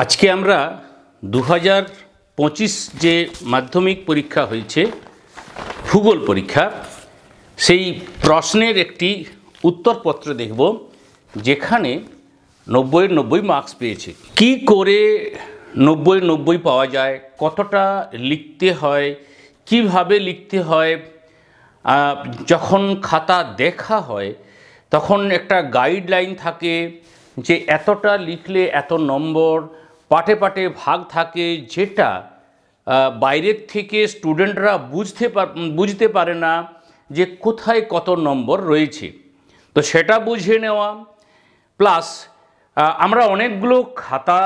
আজকে আমরা 2025 যে মাধ্যমিক পরীক্ষা হয়েছে ভূগোল পরীক্ষা সেই প্রশ্নের একটি উত্তরপত্র দেখব যেখানে 90 মার্কস পেয়েছে। কি করে 90 পাওয়া যায়, কতটা লিখতে হয়, কিভাবে লিখতে হয়, যখন খাতা দেখা হয় তখন একটা গাইডলাইন থাকে যে এতটা লিখলে এত নম্বর, পাটে পাটে ভাগ থাকে যেটা বাইরের থেকে স্টুডেন্টরা বুঝতে পারে না যে কোথায় কত নম্বর রয়েছে। তো সেটা বুঝে নেওয়া প্লাস আমরা অনেকগুলো খাতা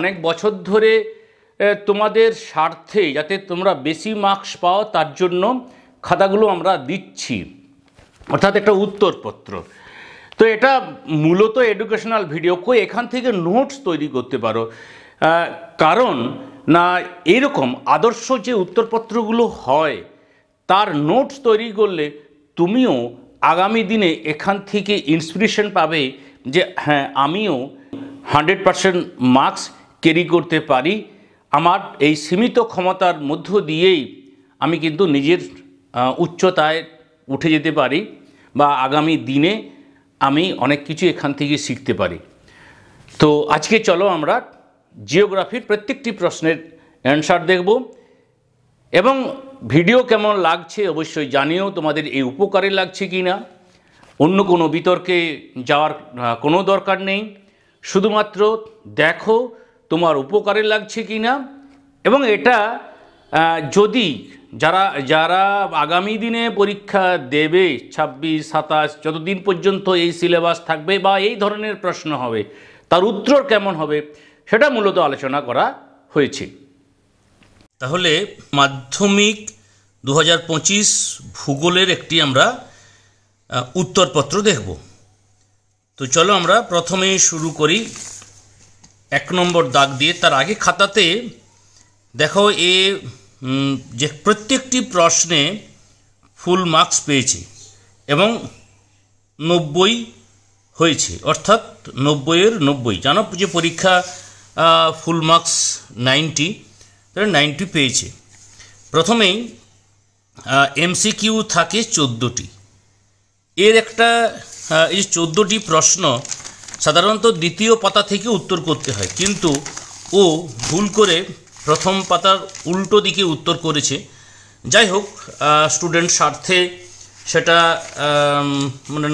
অনেক বছর ধরে তোমাদের স্বার্থে যাতে তোমরা বেশি মার্কস পাও তার জন্য খাতাগুলো আমরা দিচ্ছি, অর্থাৎ একটা উত্তরপত্র। তো এটা মূলত এডুকেশনাল ভিডিও, এখান থেকে নোটস তৈরি করতে পারো, কারণ না এরকম আদর্শ যে উত্তরপত্রগুলো হয় তার নোটস তৈরি করলে তুমিও আগামী দিনে এখান থেকে ইন্সপিরেশন পাবে যে হ্যাঁ আমিও 100% মার্কস ক্যারি করতে পারি, আমার এই সীমিত ক্ষমতার মধ্য দিয়েই আমি কিন্তু নিজের উচ্চতায় উঠে যেতে পারি বা আগামী দিনে আমি অনেক কিছু এখান থেকে শিখতে পারি। তো আজকে চলো আমরা জিওগ্রাফির প্রত্যেকটি প্রশ্নের অ্যান্সার দেখব এবং ভিডিও কেমন লাগছে অবশ্যই জানিও, তোমাদের এই উপকারে লাগছে কি না। অন্য কোনো বিতর্কে যাওয়ার কোনো দরকার নেই, শুধুমাত্র দেখো তোমার উপকারে লাগছে কি না। এবং এটা যদি যারা আগামী দিনে পরীক্ষা দেবে 26, 27 যতদিন পর্যন্ত এই সিলেবাস থাকবে বা এই ধরনের প্রশ্ন হবে তার উত্তর কেমন হবে সেটা মূলত আলোচনা করা হয়েছে। তাহলে মাধ্যমিক 2025 ভূগোলের একটি আমরা উত্তরপত্র দেখব। তো চলো আমরা প্রথমে শুরু করি 1 নম্বর দাগ দিয়ে। তার আগে খাতাতে দেখো যে প্রত্যেকটি প্রশ্নে ফুল মার্কস পেয়েছে এবং 90 হয়েছে, অর্থাৎ 90-এর 90। জানো যে পরীক্ষা ফুল মার্কস 90, তাহলে 90 পেয়েছে। প্রথমেই এমসিকিউ থাকে 14টি। এর একটা এই 14টি প্রশ্ন সাধারণত দ্বিতীয় পাতা থেকে উত্তর করতে হয়, কিন্তু ও ভুল করে প্রথম পাতার উল্টো দিকে উত্তর করেছে। যাই হোক, স্টুডেন্ট স্বার্থে সেটা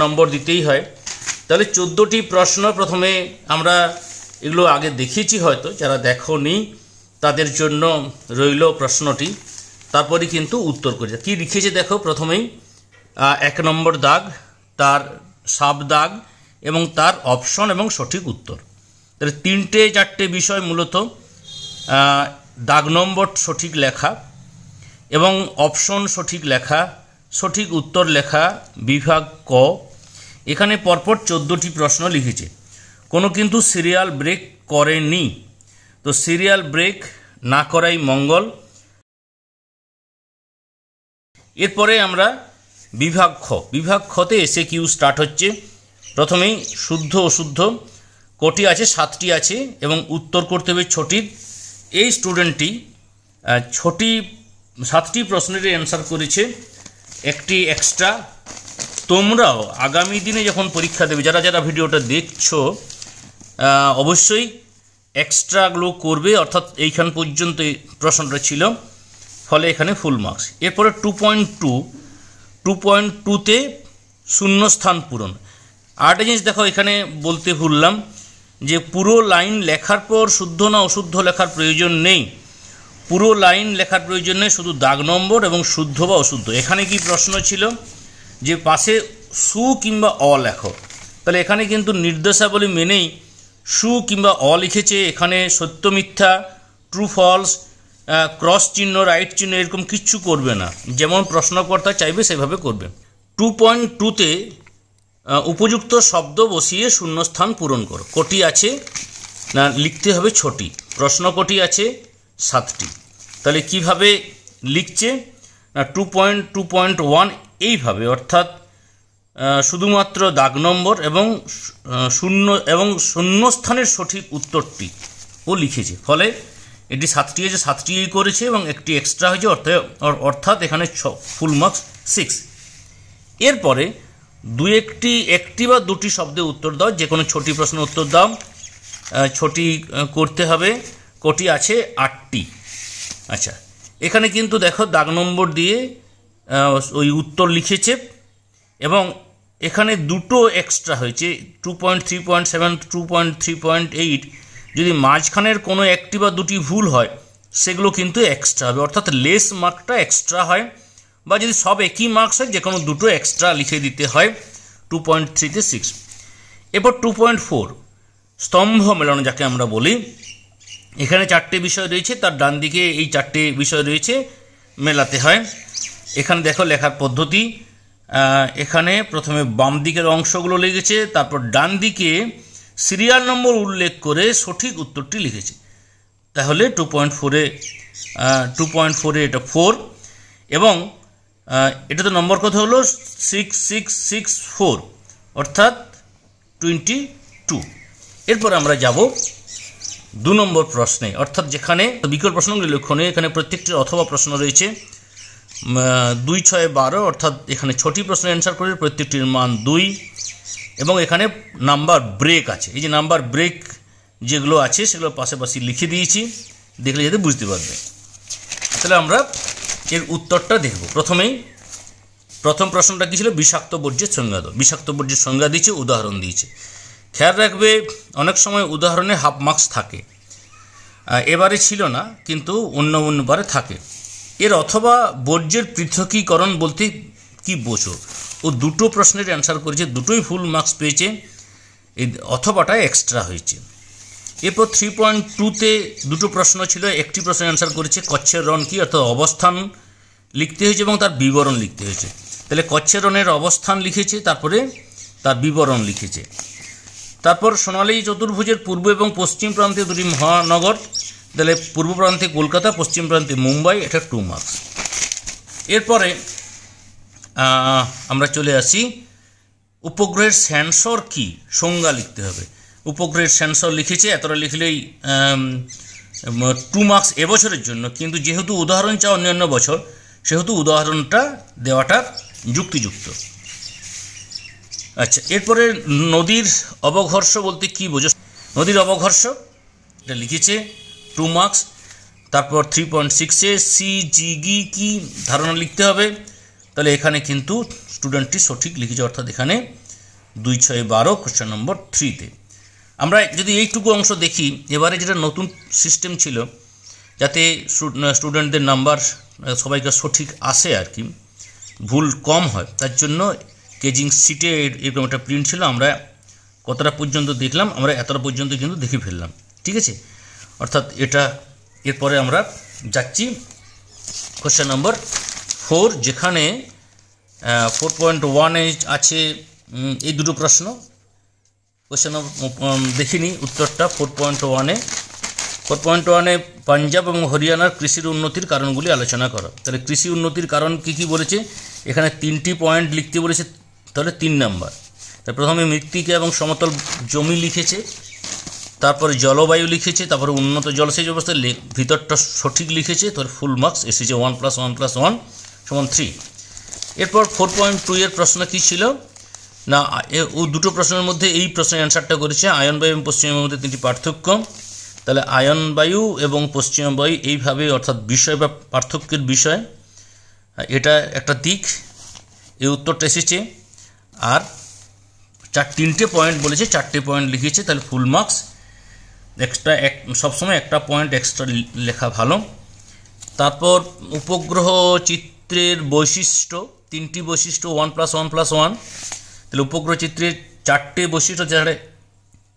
নম্বর দিতেই হয়। তাহলে 14টি প্রশ্ন প্রথমে আমরা এগুলো আগে দেখিয়েছি, হয়তো যারা দেখোনি তাদের জন্য রইল প্রশ্নটি, তারপরে কিন্তু উত্তর করেছে। কি লিখেছে দেখো, প্রথমেই 1 নম্বর দাগ, তার সাব দাগ এবং তার অপশন এবং সঠিক উত্তর। তাহলে 3-4টে বিষয় মূলত দাগ নম্বর সঠিক লেখা এবং অপশন সঠিক লেখা, সঠিক উত্তর লেখা, বিভাগ ক। এখানে পরপর 14টি প্রশ্ন লিখেছে, কোনো কিন্তু সিরিয়াল ব্রেক করেনি। তো সিরিয়াল ব্রেক না করাই মঙ্গল। এরপরে আমরা বিভাগ খ। বিভাগ খতে এসে কিউ স্টার্ট হচ্ছে। প্রথমেই শুদ্ধ অশুদ্ধ কটি আছে, 7টি আছে এবং উত্তর করতে হবে 6টি। এই স্টুডেন্টটি 7টি প্রশ্নের অ্যান্সার করেছে, একটি এক্সট্রা। তোমরাও আগামী দিনে যখন পরীক্ষা দেবে, যারা ভিডিওটা দেখছো অবশ্যই এক্সট্রাগুলো করবে, অর্থাৎ এইখান পর্যন্ত এই প্রশ্নটা ছিল, ফলে এখানে ফুল মার্কস। এরপরে 2.2তে শূন্যস্থান পূরণ। আরেকটা জিনিস দেখো, এখানে বলতে ভুললাম যে পুরো লাইন লেখার পর শুদ্ধ না অশুদ্ধ লেখার প্রয়োজন নেই। পুরো লাইন লেখার প্রয়োজন নেই, শুধু দাগ নম্বর এবং শুদ্ধ বা অশুদ্ধ। এখানে কি প্রশ্ন ছিল যে পাশে সু কিংবা অ লেখো, তাহলে এখানে কিন্তু নির্দেশাবলী মেনেই সু কিংবা অ লিখেছে। এখানে সত্য মিথ্যা, ট্রু ফলস, ক্রস চিহ্ন, রাইট চিহ্ন এরকম কিচ্ছু করবে না, যেমন প্রশ্নকর্তা চাইবে সেভাবে করবে। 2.2তে উপযুক্ত শব্দ বসিয়ে শূন্যস্থান পূরণ করো। কটি আছে না, লিখতে হবে 6টি। প্রশ্ন কটি আছে, 7টি। তাহলে কিভাবে লিখছে না, 2.2.1 এইভাবে, অর্থাৎ শুধুমাত্র দাগ নম্বর এবং শূন্যস্থানের সঠিক উত্তরটি ও লিখেছে, ফলে এটি 7টি হয়েছে, 7টিই করেছে এবং একটি এক্সট্রা হয়েছে, অর্থাৎ এখানে ফুল মার্কস 6। এরপরে একটি বা দুটি শব্দে উত্তর দাও, যে কোনো ছোটি প্রশ্নের উত্তর দাও। ছোটি করতে হবে, কোটি আছে 8টি। আচ্ছা, এখানে কিন্তু দেখো দাগ নম্বর দিয়ে ওই উত্তর লিখেছে এবং এখানে দুটো এক্সট্রা হয়েছে, 2.3.7, 2.3.8। যদি মাঝখানের কোনো একটি বা দুটি ভুল হয় সেগুলো কিন্তু এক্সট্রা হবে, অর্থাৎ লেস মার্কটা এক্সট্রা হয়, বা যদি সব একই মার্কস হয় যে কোনো দুটো এক্সট্রা লিখে দিতে হয় 2.3-তে 6। এরপর 2.4 স্তম্ভ মেলানো যাকে আমরা বলি। এখানে 4টে বিষয় রয়েছে, তার ডান দিকে এই 4টে বিষয় রয়েছে, মেলাতে হয়। এখানে দেখো লেখার পদ্ধতি, এখানে প্রথমে বাম দিকের অংশগুলো লিখেছে, তারপর ডান দিকে সিরিয়াল নম্বর উল্লেখ করে সঠিক উত্তরটি লিখেছে। তাহলে 2.4-এ এটা 4 এবং এটাতে নম্বর কত হলো 6664, অর্থাৎ 22। এরপর আমরা যাব 2 নম্বর প্রশ্নে, অর্থাৎ যেখানে বিকল্প প্রশ্নগুলি লক্ষণীয়। এখানে প্রত্যেকটির অথবা প্রশ্ন রয়েছে 2, 6, 12, অর্থাৎ এখানে 6টি প্রশ্নের অ্যান্সার করে প্রত্যেকটির মান 2 এবং এখানে নাম্বার ব্রেক আছে। এই যে নাম্বার ব্রেক যেগুলো আছে সেগুলো পাশাপাশি লিখে দিয়েছি, দেখলে যাতে বুঝতে পারবে। তাহলে আমরা এর উত্তরটা দেখব। প্রথম প্রশ্নটা কী ছিল? বিষাক্ত বর্জ্যের সংজ্ঞা দাও। বিষাক্ত বর্জ্যের সংজ্ঞা দিয়েছে, উদাহরণ দিয়েছে। খেয়াল রাখবে অনেক সময় উদাহরণে হাফ মার্কস থাকে, এবারে ছিল না কিন্তু অন্যবারে থাকে। এর অথবা বর্জ্যের পৃথকীকরণ বলতে কি বোঝো? ও দুটো প্রশ্নের অ্যান্সার করেছে, দুটোই ফুল মার্কস পেয়েছে, এই অথবাটা এক্সট্রা হয়েছে। এরপর 3.2-তে দুটো প্রশ্ন ছিল, একটি প্রশ্নের অ্যান্সার করেছে কচ্ছের রণ কি, অর্থাৎ অবস্থান লিখতে হয়েছে এবং তার বিবরণ লিখতে হয়েছে। তাহলে কচ্ছের রণের অবস্থান লিখেছে, তারপরে তার বিবরণ লিখেছে। তারপর সোনালী চতুর্ভুজের পূর্ব এবং পশ্চিম প্রান্তে দুটি মহানগর, তাহলে পূর্ব প্রান্তে কলকাতা, পশ্চিম প্রান্তে মুম্বাই, এটা 2 মার্কস। এরপরে আমরা চলে আসি উপগ্রহের সেন্সর কি, সংজ্ঞা লিখতে হবে। উপগ্রহের সেন্সর লিখেছে, এতটা লিখলেই 2 মার্কস এবছরের জন্য, কিন্তু যেহেতু উদাহরণ চাও অন্যান্য বছর, সেহেতু উদাহরণটা দেওয়াটা যুক্তিযুক্ত। আচ্ছা, এরপরে নদীর অবঘর্ষ বলতে কি বোঝো? নদীর অবঘর্ষ এটা লিখেছে, 2 মার্কস। তারপর 3.6-এ সিজিগি কি ধারণা লিখতে হবে। তাহলে এখানে কিন্তু স্টুডেন্টটি সঠিক লিখেছে, অর্থাৎ এখানে 2, 6, 12 কোশ্চেন নম্বর 3-তে। আমরা যদি এইটুকু অংশ দেখি, এবারে যেটা নতুন সিস্টেম ছিল, যাতে স্টুডেন্টদের নাম্বার সবাইকে সঠিক আসে আর কি, ভুল কম হয়, তার জন্য কেজিং সিটে এরকম একটা প্রিন্ট ছিল। আমরা কতটা পর্যন্ত দেখলাম, আমরা এতটা পর্যন্ত কিন্তু দেখে ফেললাম, ঠিক আছে। অর্থাৎ এটা এরপরে আমরা যাচ্ছি কোশ্চেন নম্বর 4, যেখানে 4.1-এ আছে এই দুটো প্রশ্ন। কোশ্চেন দেখিনি উত্তরটা 4.1-এ পাঞ্জাব এবং হরিয়ানার কৃষির উন্নতির কারণগুলি আলোচনা করো। তাহলে কৃষি উন্নতির কারণ কী কী বলেছে, এখানে 3টি পয়েন্ট লিখতে বলেছে, তাহলে 3 নাম্বার। তার প্রথমে মৃত্তিকা এবং সমতল জমি লিখেছে, তারপরে জলবায়ু লিখেছে, তারপরে উন্নত জলসেচ ব্যবস্থা, ভিতরটা সঠিক লিখেছে, তার ফুল মার্কস এসেছে 1 + 1 + 1 = 3। এরপর 4.2-এর প্রশ্ন কী ছিল না, ও দুটো প্রশ্নের মধ্যে এই প্রশ্নের অ্যান্সারটা করেছে আয়ন বায়ু এবং পশ্চিম বায়ুর মধ্যে 3টি পার্থক্য। তাহলে আয়ন বায়ু এবং পশ্চিম বায়ু এইভাবে, অর্থাৎ বিষয় বা পার্থক্যের বিষয়, এটা একটা দিক, এই উত্তরটা এসেছে। আর 3টে পয়েন্ট বলেছে, 4টে পয়েন্ট লিখেছে, তাহলে ফুল মার্কস। এক্সট্রা সবসময় একটা পয়েন্ট এক্সট্রা লেখা ভালো। তারপর উপগ্রহ চিত্রের বৈশিষ্ট্য, 3টি বৈশিষ্ট্য 1 + 1 + 1। তাহলে উপগ্রহ চিত্রের 4টে বৈশিষ্ট্য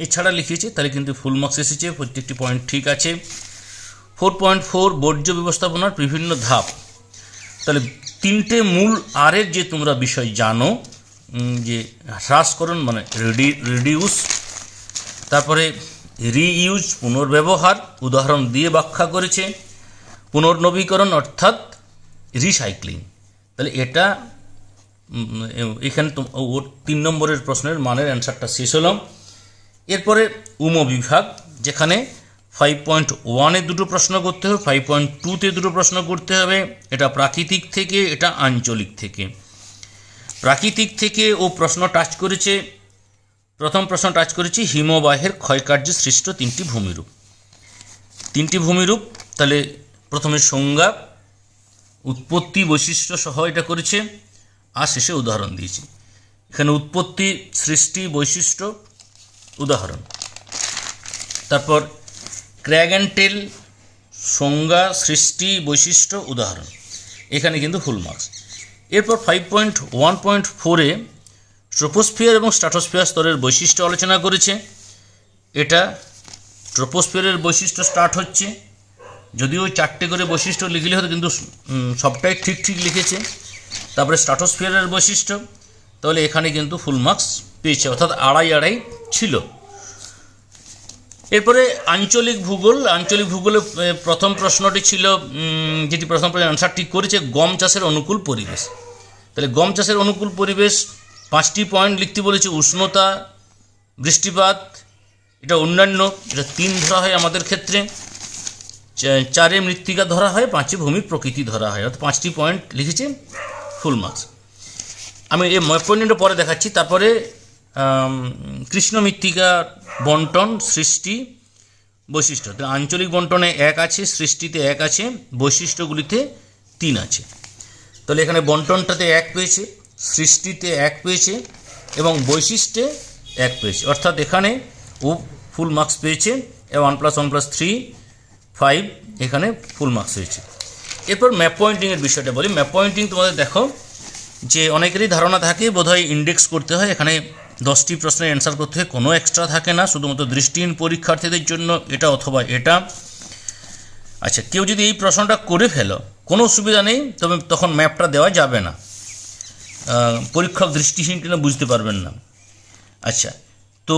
এছাড়া লিখেছে, তাহলে কিন্তু ফুল মার্কস এসেছে, প্রত্যেকটি পয়েন্ট ঠিক আছে। 4.4 বর্জ্য ব্যবস্থাপনার বিভিন্ন ধাপ। তাহলে 3টে মূল আরের যে তোমরা বিষয় জানো, যে হ্রাসকরণ মানে রিডিউস, তারপরে রিইউজ পুনর্ব্যবহার, উদাহরণ দিয়ে ব্যাখ্যা করেছে, পুনর্নবীকরণ অর্থাৎ রিসাইক্লিং। তাহলে এটা এখানে ওর 3 নম্বরের প্রশ্নের মানের অ্যান্সারটা শেষ হলো। এরপরে বিভাগ, যেখানে 5.1-এ দুটো প্রশ্ন করতে হবে, 5.2-তে দুটো প্রশ্ন করতে হবে। এটা প্রাকৃতিক থেকে, এটা আঞ্চলিক থেকে। প্রাকৃতিক থেকে ও প্রশ্ন টাচ করেছে, প্রথম প্রশ্ন টাচ করেছে হিমবাহের ক্ষয়কার্যে সৃষ্ট 3টি ভূমিরূপ। 3টি ভূমিরূপ, তাহলে প্রথমে সংজ্ঞা, উৎপত্তি, বৈশিষ্ট্য সহ এটা করেছে, আর শেষে উদাহরণ দিয়েছি। এখানে উৎপত্তি, সৃষ্টি, বৈশিষ্ট্য, উদাহরণ। তারপর ক্র্যাগ অ্যান্ড টেল, সংজ্ঞা, সৃষ্টি, বৈশিষ্ট্য, উদাহরণ। এখানে কিন্তু ফুল মার্কস। এরপর 5.1.4-এ ট্রপোস্ফিয়ার এবং স্ট্র্যাটোস্ফিয়ার স্তরের বৈশিষ্ট্য আলোচনা করেছে। এটা ট্রপোস্ফিয়ারের বৈশিষ্ট্য স্টার্ট হচ্ছে, যদিও 4টে করে বৈশিষ্ট্য লিখলে হতো, কিন্তু সবটাই ঠিক ঠিক লিখেছে। তারপরে স্ট্র্যাটোস্ফিয়ারের বৈশিষ্ট্য, তাহলে এখানে কিন্তু ফুল মার্কস পেয়েছে, অর্থাৎ 2.5 ছিল। এরপরে আঞ্চলিক ভূগোল। আঞ্চলিক ভূগোলে প্রথম প্রশ্নটি ছিল, যেটি প্রথম প্রশ্নের আনসার ঠিক করেছে, গম চাষের অনুকূল পরিবেশ। তাহলে গম চাষের অনুকূল পরিবেশ 5টি পয়েন্ট লিখতে বলেছে। উষ্ণতা, বৃষ্টিপাত, এটা অন্যান্য, এটা 3 ধরা হয় আমাদের ক্ষেত্রে। 4-এ মৃত্তিকা ধরা হয়, 5-এ ভূমির প্রকৃতি ধরা হয়, অর্থাৎ 5টি পয়েন্ট লিখেছে, ফুল মার্কস। আমি এই পয়েন্টটা পরে দেখাচ্ছি। তারপরে কৃষ্ণ মৃত্তিকার বন্টন, সৃষ্টি, বৈশিষ্ট্য। আঞ্চলিক বন্টনে 1 আছে, সৃষ্টিতে 1 আছে, বৈশিষ্ট্যগুলিতে 3 আছে। তাহলে এখানে বন্টনটাতে 1 পেয়েছে, সৃষ্টিতে 1 পেয়েছে এবং বৈশিষ্ট্যে 1 পেয়েছে, অর্থাৎ এখানে ও ফুল মার্কস পেয়েছে। 1 + 1 + 3 5, এখানে ফুল মার্কস হয়েছে। এরপর ম্যাপ পয়েন্টিংয়ের বিষয়টা বলি। ম্যাপ পয়েন্টিং তোমাদের দেখো যে অনেকেরই ধারণা থাকে বোধহয় ইন্ডেক্স করতে হয়। এখানে 10টি প্রশ্নের অ্যান্সার করতে হয়, কোনো এক্সট্রা থাকে না, শুধুমাত্র দৃষ্টিহীন পরীক্ষার্থীদের জন্য এটা অথবা এটা। আচ্ছা, কেউ যদি এই প্রশ্নটা করে ফেলো, কোনো অসুবিধা নেই, তবে তখন ম্যাপটা দেওয়া যাবে না, পরীক্ষক দৃষ্টিহীন কিনা বুঝতে পারবেন না। আচ্ছা, তো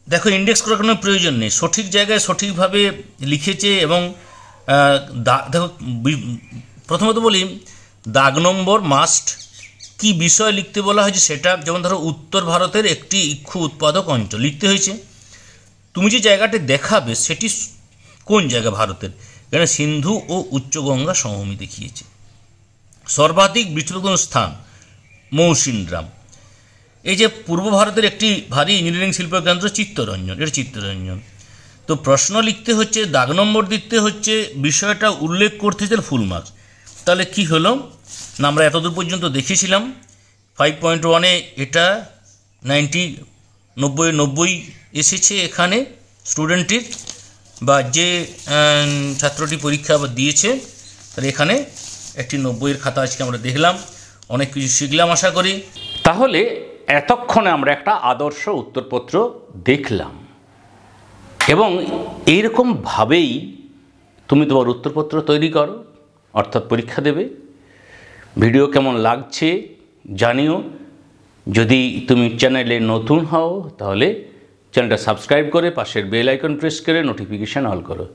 দেখো ইন্ডেক্স করার কোনো প্রয়োজন নেই, সঠিক জায়গায় সঠিকভাবে লিখেছে। এবং দেখো, প্রথমত বলি, দাগ নম্বর মাস্ট, কি বিষয় লিখতে বলা হয়েছে সেটা। যেমন ধরো উত্তর ভারতের একটি ইক্ষু উৎপাদক অঞ্চল লিখতে হয়েছে, তুমি যে জায়গাটি দেখাবে সেটি কোন জায়গা ভারতের, এখানে সিন্ধু ও উচ্চগঙ্গা সমভূমি দেখিয়েছে। সর্বাধিক বৃষ্টিপাত স্থান মৌসিনরাম। এই যে পূর্ব ভারতের একটি ভারী ইঞ্জিনিয়ারিং শিল্পকেন্দ্র চিত্তরঞ্জন, এটা চিত্তরঞ্জন। তো প্রশ্ন লিখতে হচ্ছে, দাগ নম্বর দিতে হচ্ছে, বিষয়টা উল্লেখ করতে হচ্ছে, ফুল মার্কস। তাহলে কি হলো না, আমরা এতদূর পর্যন্ত দেখিয়েছিলাম 5.1-এ এটা 90 এসেছে এখানে স্টুডেন্টের, বা যে ছাত্রটি পরীক্ষা দিয়েছে, তাহলে এখানে একটি 90-এর খাতা আজকে আমরা দেখলাম, অনেক কিছু শিখলাম আশা করি। তাহলে এতক্ষণে আমরা একটা আদর্শ উত্তরপত্র দেখলাম, এবং এইরকমভাবেই তুমি তোমার উত্তরপত্র তৈরি করো, অর্থাৎ পরীক্ষা দেবে। ভিডিও কেমন লাগছে জানিও। যদি তুমি চ্যানেলে নতুন হও তাহলে চ্যানেলটা সাবস্ক্রাইব করে পাশের বেল আইকন প্রেস করে নোটিফিকেশান অল করো।